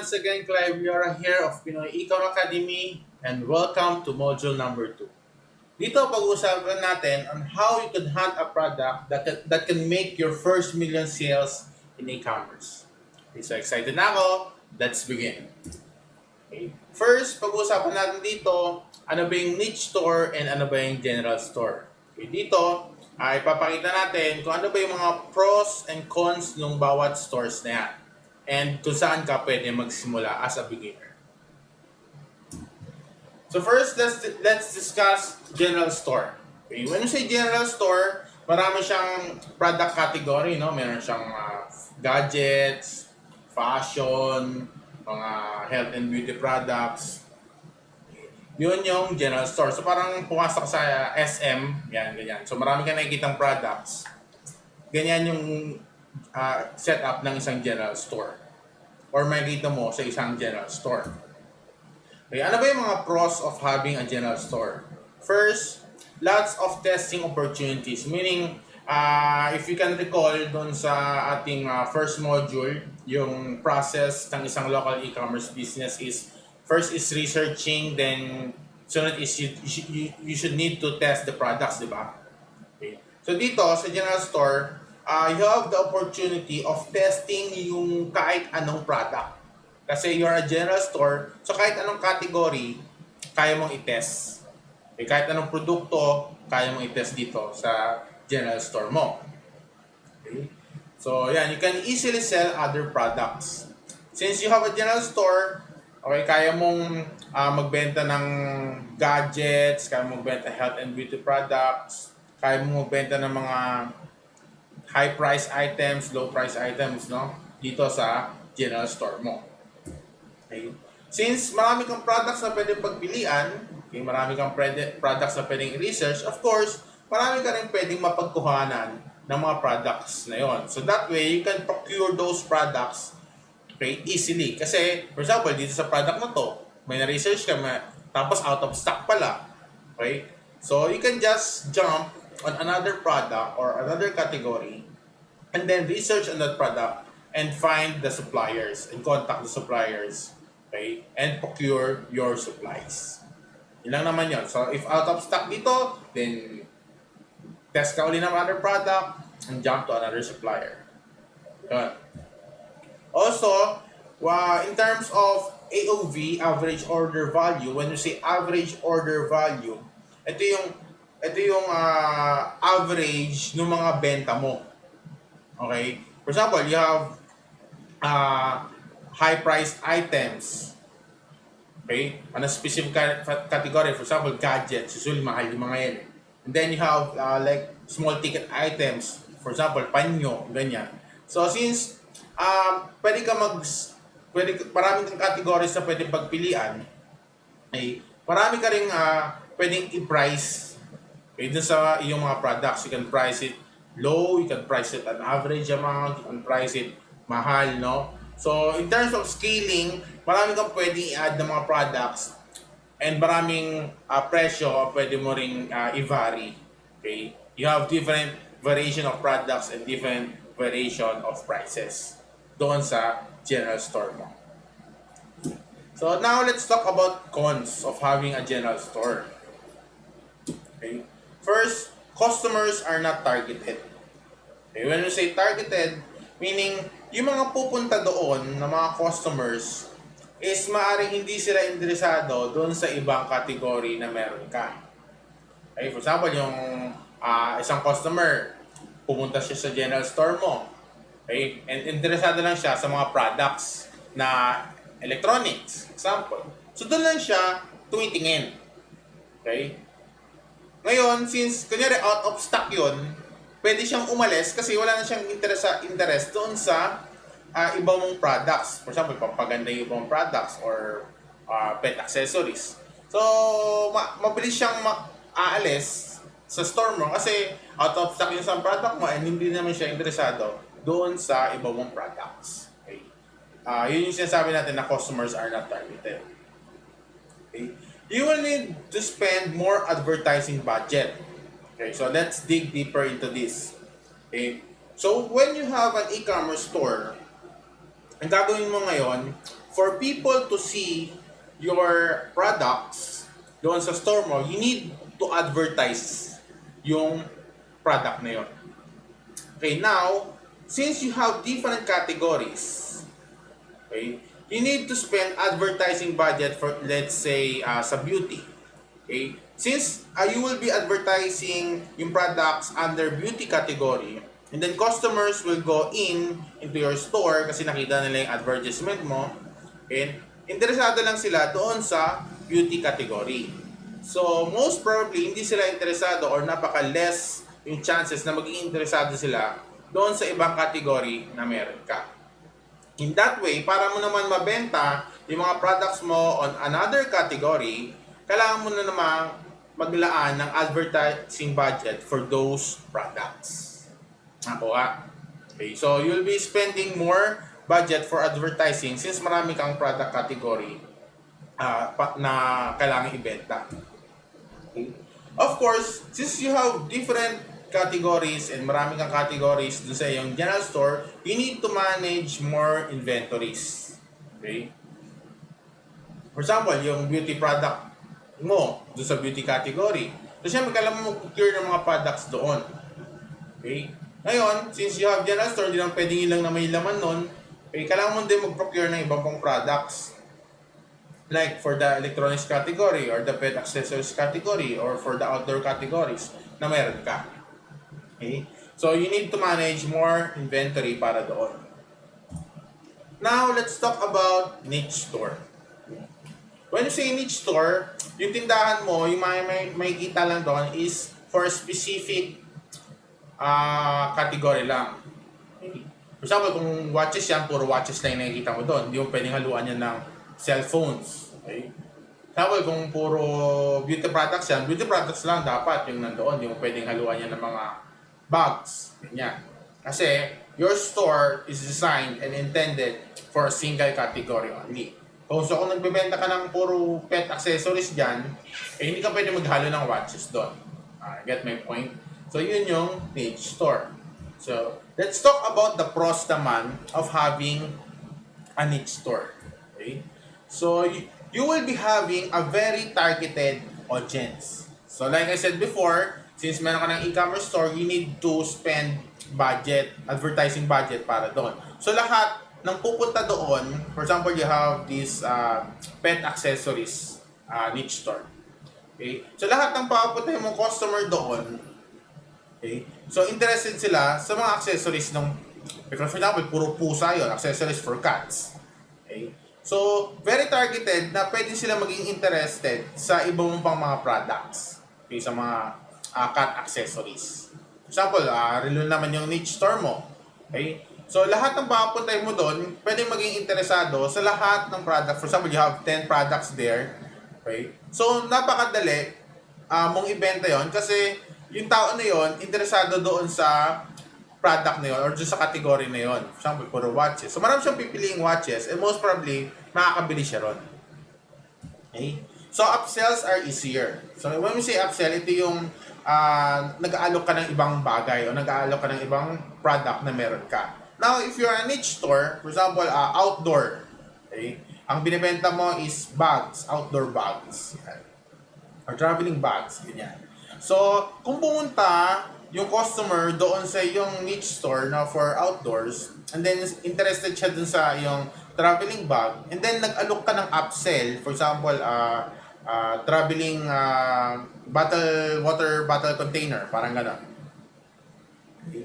once again, Clive. We are here of Pinoy Ecom Academy and welcome to module number 2. Dito pag-uusapan natin on how you could hunt a product that can make your first million sales in e-commerce. Okay, so excited na ako. Let's begin. Okay. First, pag-uusapan natin dito, ano ba yung niche store and ano ba yung general store. Okay, dito, ay ipapakita natin kung ano ba yung mga pros and cons ng bawat stores na yan. And kung saan ka pwede magsimula as a beginner. So first, let's discuss general store. Okay, when you say general store, marami siyang product category, no? Meron siyang gadgets, fashion, mga health and beauty products. Yun yung general store. So parang pumasok sa SM, yan, ganyan. So marami ka nakikitang products. Ganyan yung setup ng isang general store. Or makikita mo sa isang general store. Okay, ano ba yung mga pros of having a general store? First, lots of testing opportunities. Meaning, if you can recall doon sa ating first module, yung process ng isang local e-commerce business is first is researching, then sunod is you should need to test the products, di ba? Okay. So dito sa general store, you have the opportunity of testing yung kahit anong product. Kasi you're a general store, so kahit anong category, kaya mong i-test. Okay, kahit anong produkto, kaya mong i-test dito sa general store mo. Okay? So, yan, you can easily sell other products. Since you have a general store, okay, kaya mong magbenta ng gadgets, kaya mong magbenta health and beauty products, kaya mong magbenta ng mga high price items, low price items, no? Dito sa general store mo. Okay. Since marami kang products na pwedeng pagpilian, okay, marami kang products na pwedeng i-research, of course, marami ka rin pwedeng mapagkuhanan ng mga products na yon. So that way, you can procure those products, okay, easily. Kasi, for example, dito sa product na to, may na-research ka, tapos out of stock pala. Okay? So, you can just jump on another product or another category and then research on that product and find the suppliers and contact the suppliers, okay, and procure your supplies. Yun lang naman yun. So, if out of stock dito, then test ka uli ng other product and jump to another supplier. Yun. Also, in terms of AOV, average order value, when you say average order value, ito yung average ng mga benta mo. Okay? For example, you have high-priced items. Okay? On a specific category, for example, gadgets. Usually, mahal yung mga yan. And then you have like small-ticket items. For example, panyo, ganyan. So, since maraming kang categories na pwedeng pagpilian, okay, marami ka rin pwedeng i-price. Okay, dun sa iyong mga products, you can price it low, you can price it an average amount, you can price it mahal, no? So, in terms of scaling, marami kang pwedeng i-add ng mga products and maraming presyo pwede mo ring i-vary. Okay? You have different variation of products and different variation of prices doon sa general store mo. So, now let's talk about cons of having a general store. Okay? First, customers are not targeted. Okay, when you say targeted, meaning yung mga pupunta doon na mga customers is maaaring hindi sila interesado doon sa ibang category na meron ka. Okay, for example, yung isang customer, pumunta siya sa general store mo. Okay, and interesado lang siya sa mga products na electronics, example. So doon lang siya tumitingin. Okay? Ngayon, since kunyari out of stock yun, pwede siyang umalis kasi wala na siyang interest doon sa iba mong products. For example, pampaganda yung ibang products or pet accessories. So, mabilis siyang aalis sa store mo kasi out of stock yung isang product mo and hindi naman siya interesado doon sa iba mong products. Okay? Yun yung sinasabi natin na customers are not targeted. Okay? You will need to spend more advertising budget. Okay, so let's dig deeper into this. Okay, so when you have an e-commerce store, ang gagawin mo ngayon, for people to see your products doon sa store mo, you need to advertise yung product na yun. Okay, now, since you have different categories, okay, you need to spend advertising budget for, let's say, sa beauty. Okay, since you will be advertising yung products under beauty category, and then customers will go into your store kasi nakita nila yung advertisement mo, and interesado lang sila doon sa beauty category. So, most probably, hindi sila interesado or napaka-less yung chances na maging interesado sila doon sa ibang category na meron ka. In that way, para mo naman mabenta yung mga products mo on another category, kailangan mo na naman maglaan ng advertising budget for those products. Nakuha? Okay, so you'll be spending more budget for advertising since marami kang product category na kailangan ibenta. Okay. Of course, since you have different categories and marami kang categories dun sa iyong general store, you need to manage more inventories. Okay? For example, yung beauty product mo dun sa beauty category. So, syempre, kailangan mo procure ng mga products doon. Okay? Ngayon, since you have general store, hindi naman pwedeng ilang na may laman nun, okay, kailangan mo din mag-procure ng ibang pong products. Like for the electronics category or the pet accessories category or for the outdoor categories na meron ka. Okay? So, you need to manage more inventory para doon. Now, let's talk about niche store. When you say niche store, yung tindahan mo, yung may kita lang doon is for specific category lang. For example, kung watches yan, puro watches lang yung nakikita mo doon. Hindi mo pwedeng haluan yan ng cellphones. Okay? Sabi kung puro beauty products yan, beauty products lang dapat yung nandoon. Hindi mo pwedeng haluan yan ng mga bags. Ganyan. Kasi your store is designed and intended for a single category only. Kung nagbebenta ka ng puro pet accessories dyan, hindi ka pwede maghalo ng watches doon. Get my point? So yun yung niche store. So let's talk about the pros naman of having a niche store. Okay? So, you will be having a very targeted audience. So, like I said before, since meron ka ng e-commerce store, you need to spend budget, advertising budget para doon. So, lahat ng pupunta doon, for example, you have this pet accessories niche store. Okay? So, lahat ng papunta mong customer doon, okay? So, interested sila sa mga accessories ng, for example, puro pusa yun, accessories for cats. Okay? So, very targeted na pwede sila maging interested sa ibang pang mga products. Okay, sa mga cat accessories. For example, relo naman yung niche store mo. Okay? So, lahat ng papuntay mo doon, pwede maging interesado sa lahat ng products. For example, you have 10 products there. Okay? So, napakadali mong ibenta yon kasi yung tao na yon interesado doon sa product na yun or just sa category na yun. For example, puro watches. So, marami siyang pipiliing watches and most probably, makakabili siya ron. Okay? So, upsells are easier. So, when we say upsell, ito yung nag-aalok ka ng ibang bagay o nag-aalok ka ng ibang product na meron ka. Now, if you're a niche store, for example, outdoor, okay? Ang binibenta mo is bags, outdoor bags. Yan. Or traveling bags, ganyan. So, kung pumunta yung customer doon sa yung niche store na for outdoors, and then interested siya dun sa yung traveling bag, and then nag-alok ka ng upsell, for example, traveling water bottle container, parang gano'n. Okay.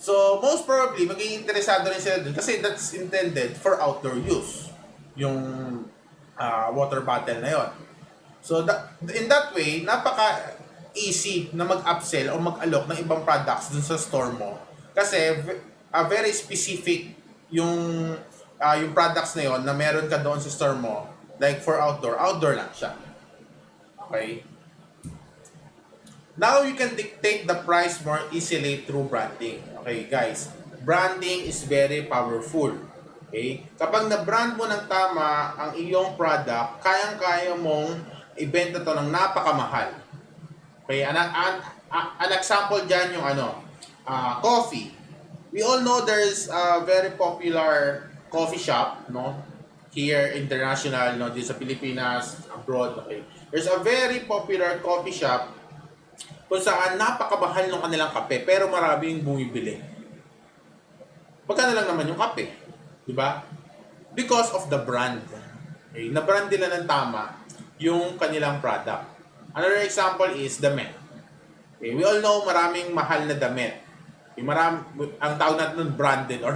So, most probably, magiging interesado rin sila dun kasi that's intended for outdoor use, yung water bottle na yon. So, in that way, napaka-easy na mag-upsell o mag-alok ng ibang products dun sa store mo. Kasi, very specific yung products na yon na meron ka doon sa store mo. Like for outdoor lang siya. Okay? Now, you can dictate the price more easily through branding. Okay, guys. Branding is very powerful. Okay? Kapag na-brand mo ng tama ang iyong product, kayang-kaya mong ibenta to ng napakamahal. Okay, an example dyan yung coffee. We all know there's a very popular coffee shop, no? here international, no, dito sa Pilipinas, abroad, okay. There's a very popular coffee shop kung saan napakabahal ng kanilang kape pero maraming bumibili. Magkano lang naman yung kape, di ba? Because of the brand. Okay? Na-brand nila ng tama yung kanilang product. Another example is damit. Okay? We all know maraming mahal na damit. Okay? Ang tawag natin nun branded or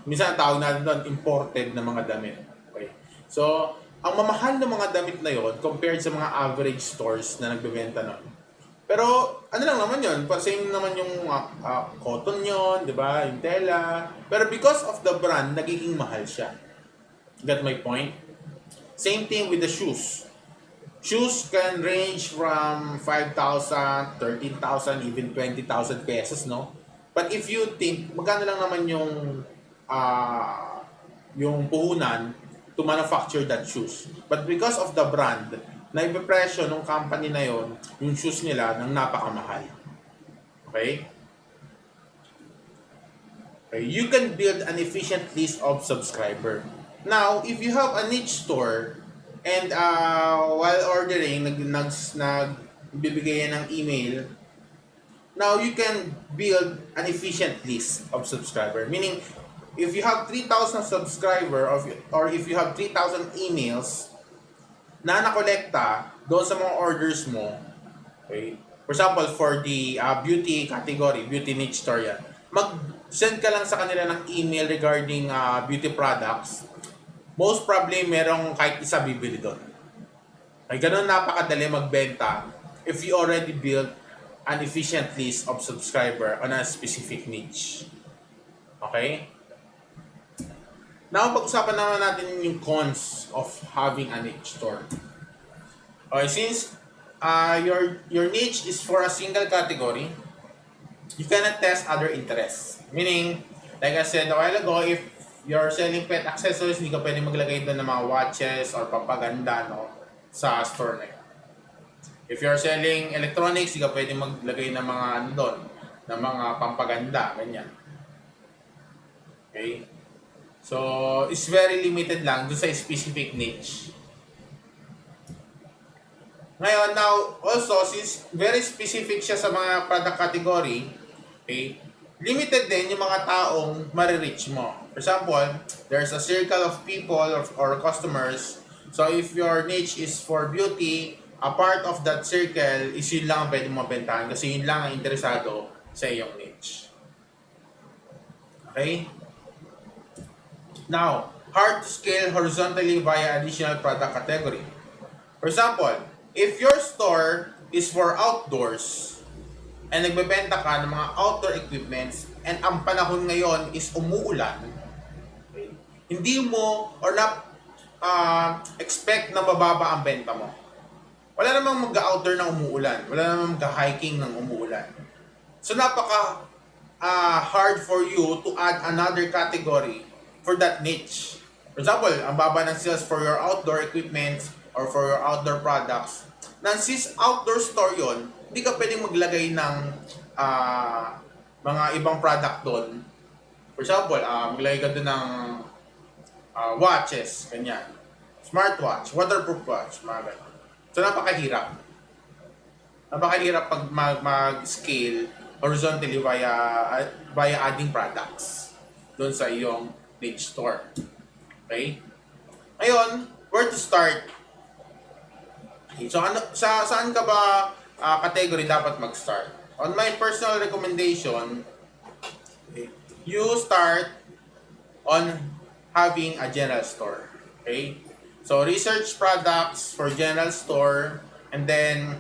minsan ang tawag natin nun imported na mga damit. Okay? So, ang mamahal ng mga damit na yon compared sa mga average stores na nagbebenta nun. Pero ano lang naman yun, same naman yung cotton yun, di ba? Yung tela. Pero because of the brand, nagiging mahal siya. Got my point? Same thing with the shoes. Shoes can range from 5,000, 13,000, even 20,000 pesos, no? But if you think, magkano lang naman yung puhunan to manufacture that shoes. But because of the brand, na ipipresyo ng company na yon yung shoes nila ng napakamahal. Okay? Okay? You can build an efficient list of subscriber. Now, if you have a niche store and while ordering, nagbibigay ng email, now you can build an efficient list of subscriber. Meaning, if you have 3,000 subscriber or if you have 3,000 emails na nakolekta doon sa mga orders mo, okay? For example, for the beauty category, beauty niche store yan, mag-send ka lang sa kanila ng email regarding beauty products, most probably merong kahit isa bibili doon. Ay ganun napakadali magbenta if you already build an efficient list of subscriber on a specific niche. Okay? Now, pag-usapan naman natin yung cons of having a niche store. Okay, since your niche is for a single category, you cannot test other interests. Meaning, like I said a while ago, if you're selling pet accessories, hindi ka pwede maglagay doon ng mga watches or pampaganda, no, sa store na yun. If you're selling electronics, hindi ka pwede maglagay ng mga ano doon, ng mga pampaganda, ganyan. Okay? So, it's very limited lang doon sa specific niche. Ngayon, now, also, since very specific siya sa mga product category, okay, limited din yung mga taong marireach mo. For example, there's a circle of people or customers. So, if your niche is for beauty, a part of that circle is yun lang ang pwede mo mabentahan kasi yun lang ang interesado sa iyong niche. Okay? Now, hard to scale horizontally via additional product category. For example, if your store is for outdoors and nagbebenta ka ng mga outdoor equipments and ang panahon ngayon is umuulan, okay, hindi mo or expect na mababa ang benta mo. Wala namang mag-outdoor ng umuulan. Wala namang mag-hiking ng umuulan. So, napaka hard for you to add another category for that niche. For example, ang baba ng sales for your outdoor equipment or for your outdoor products. Since outdoor store yon, hindi ka pwedeng maglagay ng mga ibang product doon. For example, maglagay ka doon ng watches, ganyan. Smartwatch, waterproof watch, mga ganyan. So, napakahirap. Napakahirap pag mag-scale horizontally via adding products doon sa iyong niche store. Okay? Ngayon, where to start? Okay, so, saan ka ba category dapat mag-start? On my personal recommendation, okay, you start on having a general store. Okay? So, research products for general store and then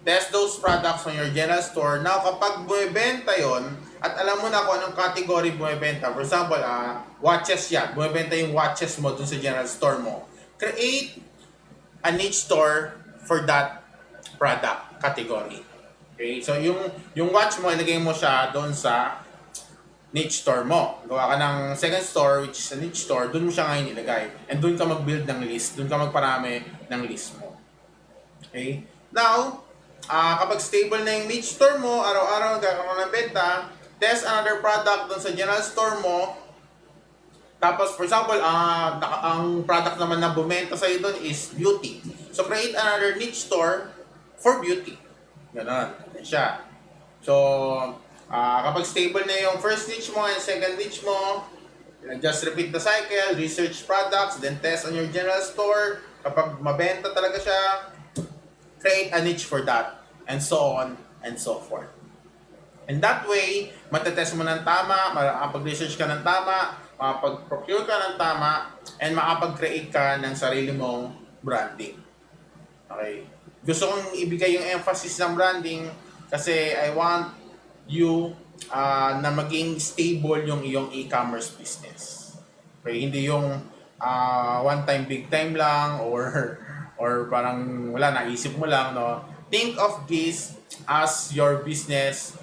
test those products on your general store. Now, kapag bumibenta yon at alam mo na kung anong category bumibenta, for example, watches yan, bumibenta yung watches mo dun sa general store mo, create a niche store for that product category. Okay? So, yung watch mo, ilagay mo siya doon sa niche store mo. Gawa ka ng second store, which is a niche store, doon mo siya ngayon ilagay. And doon ka mag-build ng list, doon ka magparami ng list mo. Okay? Now, kapag stable na yung niche store mo, araw-araw nagkakaroon ng benta, test another product doon sa general store mo, Tapos, for example, ang product naman na bumenta sa'yo doon is beauty. So, create another niche store for beauty. Ganon. Yan siya. So, kapag stable na yung first niche mo and second niche mo, just repeat the cycle, research products, then test on your general store. Kapag mabenta talaga siya, create a niche for that, and so on and so forth. And that way, matetest mo ng tama, makapag-research ka ng tama, makapag-procure ka ng tama, and makapag-create ka ng sarili mong branding. Okay? Gusto kong ibigay yung emphasis ng branding kasi I want you na maging stable yung iyong e-commerce business. Okay? Hindi yung one time, big time lang, or parang wala, naisip mo lang, no? Think of this as your business,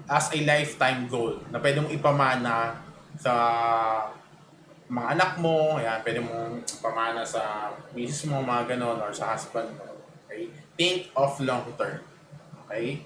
as a lifetime goal na pwede mong ipamana sa mga anak mo, ayan, pwede mong ipamana sa misis mo, mga ganon, or sa husband mo. Okay? Think of long term. Okay?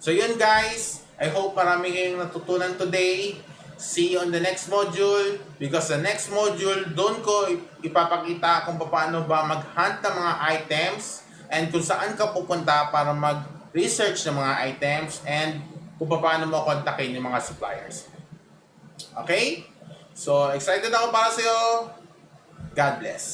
So yun guys, I hope marami kayong natutunan today. See you on the next module, because the next module, doon ko ipapakita kung paano ba mag-hunt ng mga items and kung saan ka pupunta para mag-research ng mga items and kung paano mo kontakin yung mga suppliers. Okay? So, excited ako para sa'yo. God bless.